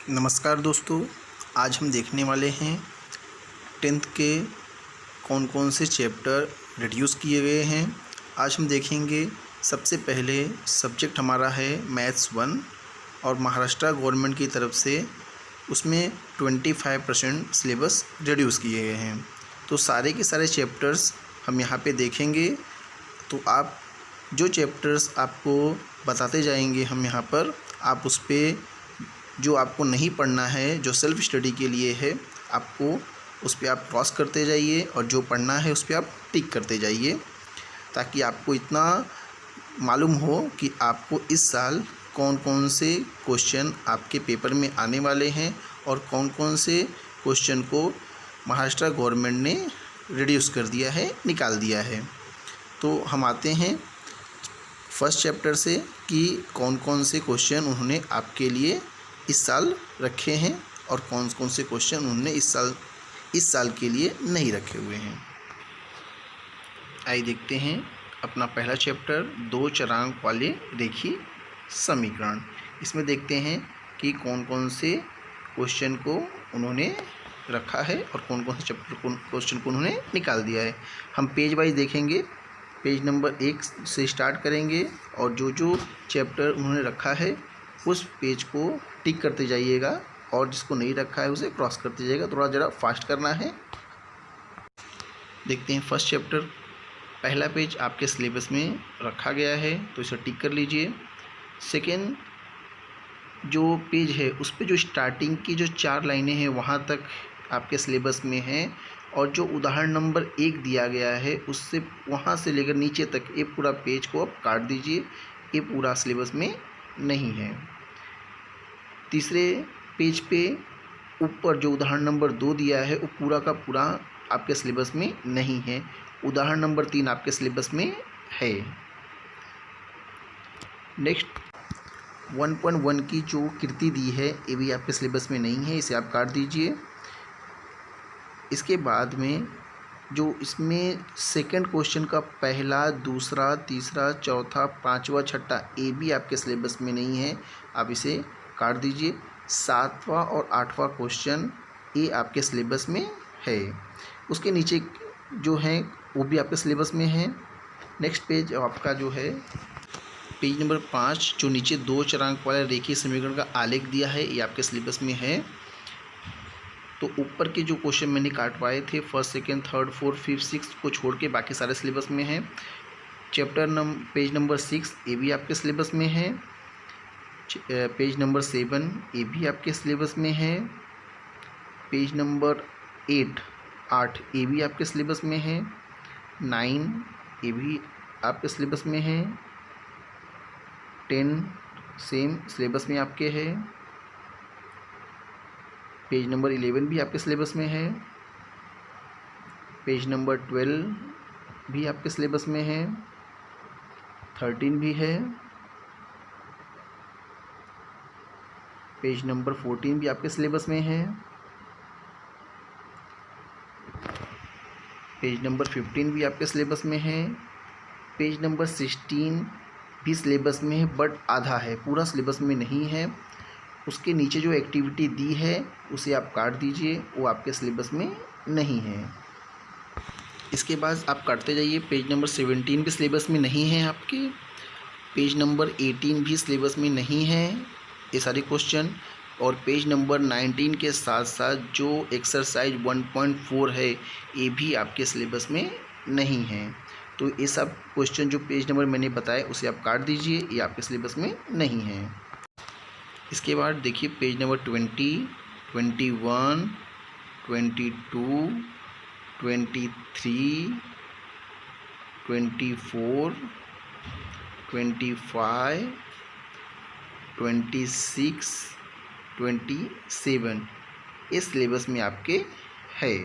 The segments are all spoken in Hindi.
नमस्कार दोस्तों, आज हम देखने वाले हैं 10th के कौन कौन से चैप्टर रिड्यूस किए गए हैं। आज हम देखेंगे सबसे पहले सब्जेक्ट हमारा है मैथ्स 1 और महाराष्ट्र गवर्नमेंट की तरफ से उसमें 25% सिलेबस रिड्यूस किए गए हैं। तो सारे के सारे चैप्टर्स हम यहाँ पे देखेंगे। तो आप जो चैप्टर्स आपको बताते जाएंगे हम यहाँ पर, आप उस पर जो आपको नहीं पढ़ना है, जो सेल्फ स्टडी के लिए है, आपको उस पर आप क्रॉस करते जाइए और जो पढ़ना है उस पर आप टिक करते जाइए, ताकि आपको इतना मालूम हो कि आपको इस साल कौन कौन से क्वेश्चन आपके पेपर में आने वाले हैं और कौन कौन से क्वेश्चन को महाराष्ट्र गवर्नमेंट ने रिड्यूस कर दिया है, निकाल दिया है। तो हम आते हैं फर्स्ट चैप्टर से कि कौन कौन से क्वेश्चन उन्होंने आपके लिए इस साल रखे हैं और कौन कौन से क्वेश्चन उन्होंने इस साल के लिए नहीं रखे हुए हैं। आइए देखते हैं अपना पहला चैप्टर, दो चरांक वाले रेखीय समीकरण। इसमें देखते हैं कि कौन कौन से क्वेश्चन को उन्होंने रखा है और कौन कौन से क्वेश्चन को उन्होंने निकाल दिया है। हम पेज वाइज देखेंगे, पेज नंबर 1 से स्टार्ट करेंगे और जो जो चैप्टर उन्होंने रखा है उस पेज को टिक करते जाइएगा और जिसको नहीं रखा है उसे क्रॉस करते जाइएगा। थोड़ा ज़रा फास्ट करना है। देखते हैं फर्स्ट चैप्टर, पहला पेज आपके सिलेबस में रखा गया है तो इसे टिक कर लीजिए। सेकेंड जो पेज है उस पे जो स्टार्टिंग की जो 4 लाइनें हैं वहाँ तक आपके सिलेबस में है और जो उदाहरण नंबर 1 दिया गया है उससे वहाँ से लेकर नीचे तक ये पूरा पेज को आप काट दीजिए, ये पूरा सिलेबस में नहीं है। तीसरे पेज पे ऊपर जो उदाहरण नंबर 2 दिया है वो पूरा का पूरा आपके सिलेबस में नहीं है, उदाहरण नंबर 3 आपके सिलेबस में है। नेक्स्ट 1.1 की जो कृति दी है ये भी आपके सिलेबस में नहीं है, इसे आप काट दीजिए। इसके बाद में जो इसमें सेकंड क्वेश्चन का पहला, दूसरा, तीसरा, चौथा, पांचवा, छठा ये भी आपके सिलेबस में नहीं है, आप इसे काट दीजिए। 7वां और 8वां क्वेश्चन ये आपके सिलेबस में है, उसके नीचे जो है वो भी आपके सिलेबस में है। नेक्स्ट पेज आपका जो है पेज नंबर 5, जो नीचे 2 चरांक वाले रेखीय समीकरण का आलेख दिया है ये आपके सिलेबस में है। तो ऊपर के जो क्वेश्चन मैंने काटवाए थे first, second, third, fourth, fifth, six को छोड़ के बाकी सारे सिलेबस में है। पेज नंबर 6 ये भी आपके सिलेबस में है। पेज नंबर 7 ये भी आपके सिलेबस में है। पेज नंबर 8 ये भी आपके सिलेबस में है। 9 ये भी आपके सिलेबस में है। 10 सेम सिलेबस में आपके है। पेज नंबर 11 भी आपके सिलेबस में है। पेज नंबर 12 भी आपके सिलेबस में है। 13 भी है। पेज नंबर 14 भी आपके सिलेबस में है। पेज नंबर 15 भी आपके सिलेबस में है। पेज नंबर 16 भी सिलेबस में है बट आधा है, पूरा सिलेबस में नहीं है। उसके नीचे जो एक्टिविटी दी है उसे आप काट दीजिए, वो आपके सिलेबस में नहीं है। इसके बाद आप काटते जाइए। पेज नंबर 17 भी सिलेबस में नहीं है आपके। पेज नंबर 18 भी सिलेबस में नहीं है ये सारे क्वेश्चन। और पेज नंबर 19 के साथ साथ जो एक्सरसाइज 1.4 है ये भी आपके सिलेबस में नहीं है। तो ये सब क्वेश्चन जो पेज नंबर मैंने बताया उसे आप काट दीजिए, ये आपके सिलेबस में नहीं है। इसके बाद देखिए पेज नंबर 20, 21, 22, 23, 24, 25, 26, 27 इस सिलेबस में आपके है।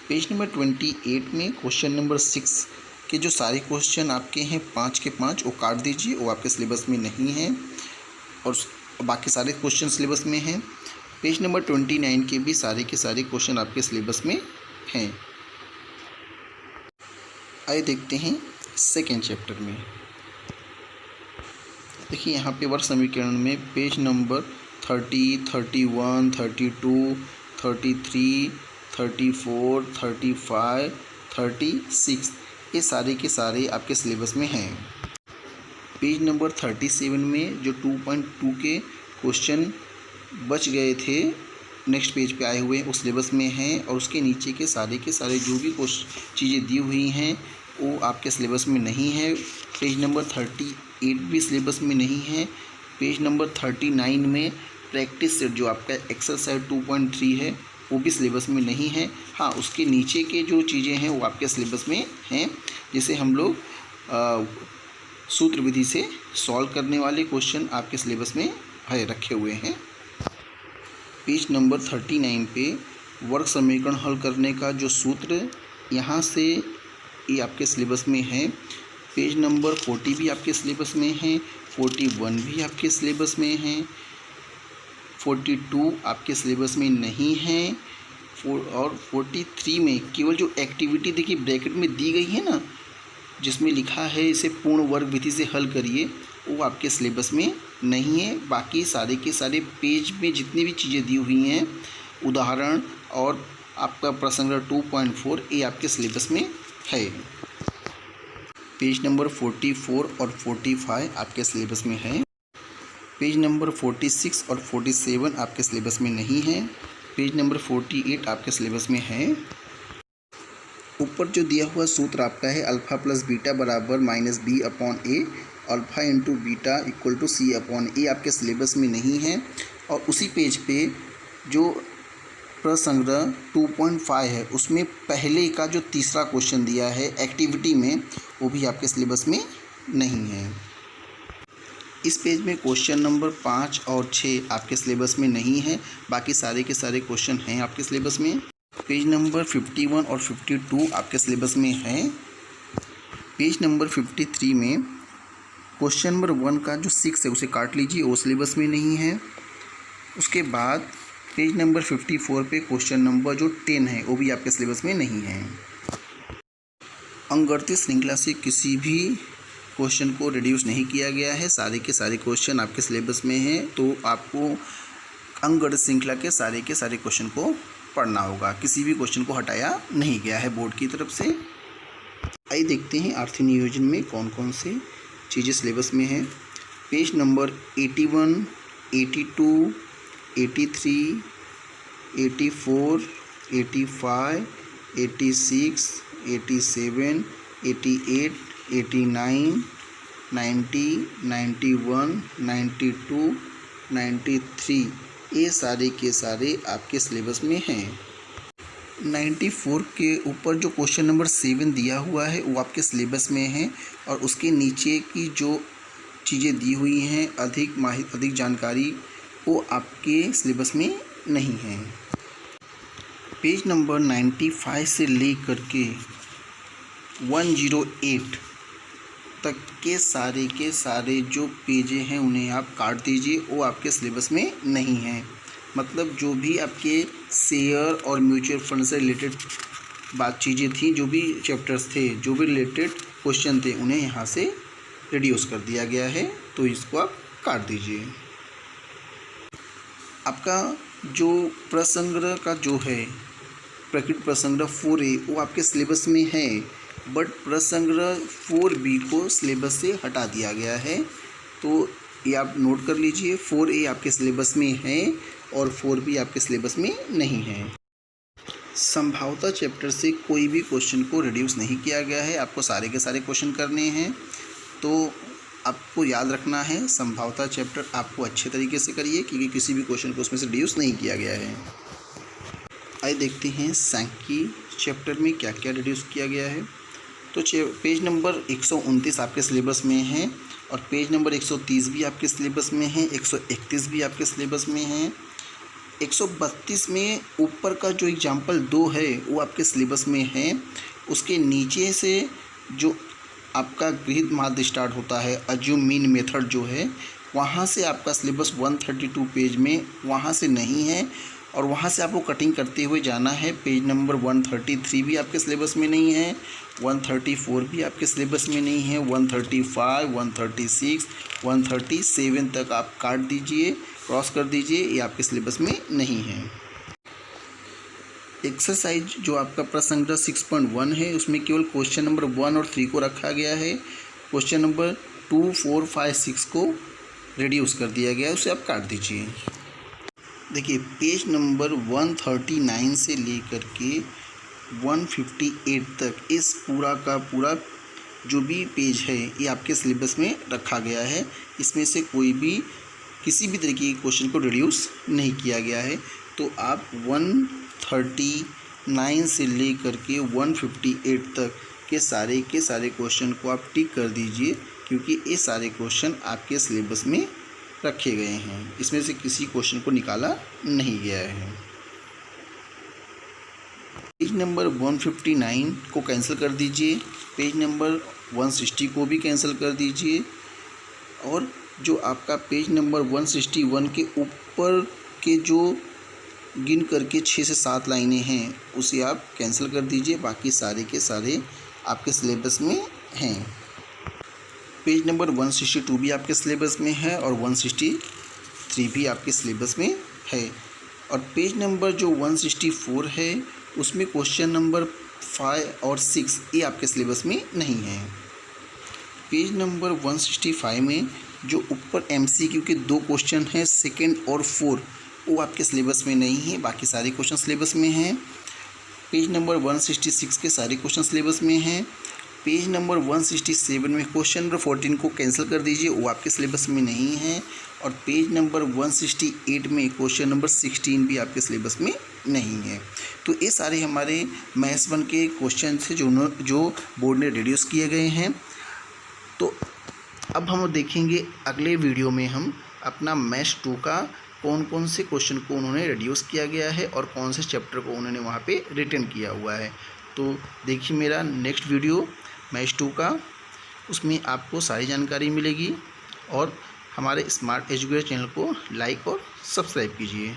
पेज नंबर 28 में क्वेश्चन नंबर 6 के जो सारे क्वेश्चन आपके हैं 5 के 5 वो काट दीजिए, वो आपके सिलेबस में नहीं है और बाकी सारे क्वेश्चन सिलेबस में हैं। पेज नंबर 29 के भी सारे के सारे क्वेश्चन आपके सिलेबस में हैं। आइए देखते हैं सेकेंड चैप्टर में। देखिए यहाँ पे वर्ग समीकरण में पेज नंबर 30, 31, 32, 33, 34, 35, 36 ये सारे के सारे आपके सिलेबस में हैं। पेज नंबर 37 में जो 2.2 के क्वेश्चन बच गए थे नेक्स्ट पेज पे आए हुए उस सिलेबस में हैं, और उसके नीचे के सारे जो भी चीज़ें दी हुई हैं वो आपके सिलेबस में नहीं है। पेज नंबर 38 भी सिलेबस में नहीं है। पेज नंबर 39 में प्रैक्टिस सेट जो आपका एक्सरसाइज 2.3 है वो भी सिलेबस में नहीं है। हाँ, उसके नीचे के जो चीज़ें हैं वो आपके सिलेबस में हैं, जिसे हम लोग सूत्र विधि से सॉल्व करने वाले क्वेश्चन आपके सिलेबस में है रखे हुए हैं। पेज नंबर 39 पे वर्ग समीकरण हल करने का जो सूत्र यहाँ से ये आपके सिलेबस में है। पेज नंबर 40 भी आपके सिलेबस में है, 41 भी आपके सिलेबस में है, 42 आपके सिलेबस में नहीं है, और 43 में केवल जो एक्टिविटी देखिए ब्रैकेट में दी गई है ना, जिसमें लिखा है इसे पूर्ण वर्ग विधि से हल करिए, वो आपके सिलेबस में नहीं है। बाकी सारे के सारे पेज में जितनी भी चीज़ें दी हुई हैं, उदाहरण और आपका प्रसंग 2.4 ये आपके सिलेबस में है। पेज नंबर 44 और 45 आपके सिलेबस में है। पेज नंबर 46 और 47 आपके सिलेबस में नहीं है। पेज नंबर 48 आपके सिलेबस में है। ऊपर जो दिया हुआ सूत्र आपका है अल्फ़ा प्लस बीटा बराबर -b upon a, alpha into beta equal to c upon a आपके सिलेबस में नहीं है। और उसी पेज पे जो प्रसंग्रह 2.5 है उसमें पहले का जो तीसरा क्वेश्चन दिया है एक्टिविटी में, वो भी आपके सिलेबस में नहीं है। इस पेज में क्वेश्चन नंबर 5 और 6 आपके सिलेबस में नहीं है, बाकी सारे के सारे क्वेश्चन हैं आपके सिलेबस में। पेज नंबर 51 और 52 आपके सिलेबस में है। पेज नंबर 53 में क्वेश्चन नंबर 1 का जो 6 है उसे काट लीजिए, वो सिलेबस में नहीं है। उसके बाद पेज नंबर 54 पे क्वेश्चन नंबर जो 10 है वो भी आपके सिलेबस में नहीं है। अंकगणित श्रृंखला से किसी भी क्वेश्चन को रिड्यूस नहीं किया गया है, सारे के सारे क्वेश्चन आपके सिलेबस में हैं, तो आपको अंकगणित श्रृंखला के सारे क्वेश्चन को पढ़ना होगा। किसी भी क्वेश्चन को हटाया नहीं गया है बोर्ड की तरफ से। आइए देखते हैं आर्थिक नियोजन में कौन कौन से चीज़ें सिलेबस में हैं। पेज नंबर 81, 82, 83, 84, 85, 86, 87, 88, 89, 90, 91, 92, 93 ये सारे के सारे आपके सिलेबस में हैं। 94 के ऊपर जो क्वेश्चन नंबर 7 दिया हुआ है वो आपके सिलेबस में है, और उसके नीचे की जो चीज़ें दी हुई हैं अधिक जानकारी वो आपके सिलेबस में नहीं है। पेज नंबर 95 से लेकर के 108 तक के सारे जो पेजें हैं उन्हें आप काट दीजिए, वो आपके सिलेबस में नहीं है। मतलब जो भी आपके शेयर और म्यूचुअल फंड से रिलेटेड चीज़ें थी, जो भी चैप्टर्स थे, जो भी रिलेटेड क्वेश्चन थे, उन्हें यहाँ से रिड्यूस कर दिया गया है, तो इसको आप काट दीजिए। आपका जो प्रसंग्रह का जो है प्रकृत प्रसंग्रह 4A वो आपके सिलेबस में है, बट प्रसंग्रह 4B को सिलेबस से हटा दिया गया है, तो ये आप नोट कर लीजिए। 4A आपके सिलेबस में है और 4B आपके सिलेबस में नहीं है। संभाव्यता चैप्टर से कोई भी क्वेश्चन को रिड्यूस नहीं किया गया है, आपको सारे के सारे क्वेश्चन करने हैं, तो आपको याद रखना है संभाव्यता चैप्टर आपको अच्छे तरीके से करिए, क्योंकि किसी भी क्वेश्चन को उसमें से रिड्यूस नहीं किया गया है। आइए देखते हैं सांख्यिकी चैप्टर में क्या क्या रिड्यूस किया गया है। तो पेज नंबर 129 आपके सिलेबस में है, और पेज नंबर 130 भी आपके सिलेबस में है, 131 भी आपके सिलेबस में है। 132 में ऊपर का जो एग्जाम्पल 2 है वो आपके सिलेबस में है। उसके नीचे से जो आपका गृहीत माध्य स्टार्ट होता है, अज्यूम मीन मेथड जो है, वहाँ से आपका सिलेबस 132 पेज में वहाँ से नहीं है, और वहाँ से आपको कटिंग करते हुए जाना है। पेज नंबर 133 भी आपके सिलेबस में नहीं है, 134 भी आपके सिलेबस में नहीं है, 135, 136, 137 तक आप काट दीजिए, क्रॉस कर दीजिए, ये आपके सिलेबस में नहीं है। एक्सरसाइज जो आपका प्रश्न संग्रह 6.1 है उसमें केवल क्वेश्चन नंबर 1 और 3 को रखा गया है। क्वेश्चन नंबर 2, 4, 5, 6 को रिड्यूस कर दिया गया है, उसे आप काट दीजिए। देखिए पेज नंबर 139 से लेकर के 158 तक इस पूरा का पूरा जो भी पेज है ये आपके सिलेबस में रखा गया है। इसमें से कोई भी किसी भी तरीके के क्वेश्चन को रिड्यूस नहीं किया गया है। तो आप 139 से लेकर के 158 तक के सारे क्वेश्चन को आप टिक कर दीजिए, क्योंकि ये सारे क्वेश्चन आपके सिलेबस में रखे गए हैं। इसमें से किसी क्वेश्चन को निकाला नहीं गया है। पेज नंबर 159 को कैंसिल कर दीजिए, पेज नंबर 160 को भी कैंसिल कर दीजिए, और जो आपका पेज नंबर 161 के ऊपर के जो गिन करके 6 से 7 लाइनें हैं उसे आप कैंसिल कर दीजिए। बाकी सारे के सारे आपके सिलेबस में हैं। पेज नंबर 162 भी आपके सिलेबस में है और 163 भी आपके सिलेबस में है। और पेज नंबर जो 164 है उसमें क्वेश्चन नंबर 5 और 6 ये आपके सिलेबस में नहीं है। पेज नंबर 165 में जो ऊपर MCQ के 2 क्वेश्चन हैं, सेकंड और 4, वो आपके सिलेबस में नहीं है। बाकी सारे क्वेश्चन सिलेबस में हैं। पेज नंबर 166 के सारे क्वेश्चन सिलेबस में हैं। पेज नंबर 167 में क्वेश्चन नंबर 14 को कैंसिल कर दीजिए, वो आपके सिलेबस में नहीं है। और पेज नंबर 168 में क्वेश्चन नंबर 16 भी आपके सिलेबस में नहीं है। तो ये सारे हमारे मैथ्स 1 के क्वेश्चन थे जो बोर्ड ने रिड्यूस किए गए हैं। तो अब हम देखेंगे अगले वीडियो में हम अपना मैथ्स 2 का कौन कौन से क्वेश्चन को उन्होंने रिड्यूस किया गया है और कौन से चैप्टर को उन्होंने वहाँ पे रिटर्न किया हुआ है। तो देखिए मेरा नेक्स्ट वीडियो मैथ्स 2 का, उसमें आपको सारी जानकारी मिलेगी। और हमारे स्मार्ट एजुकेशन चैनल को लाइक और सब्सक्राइब कीजिए।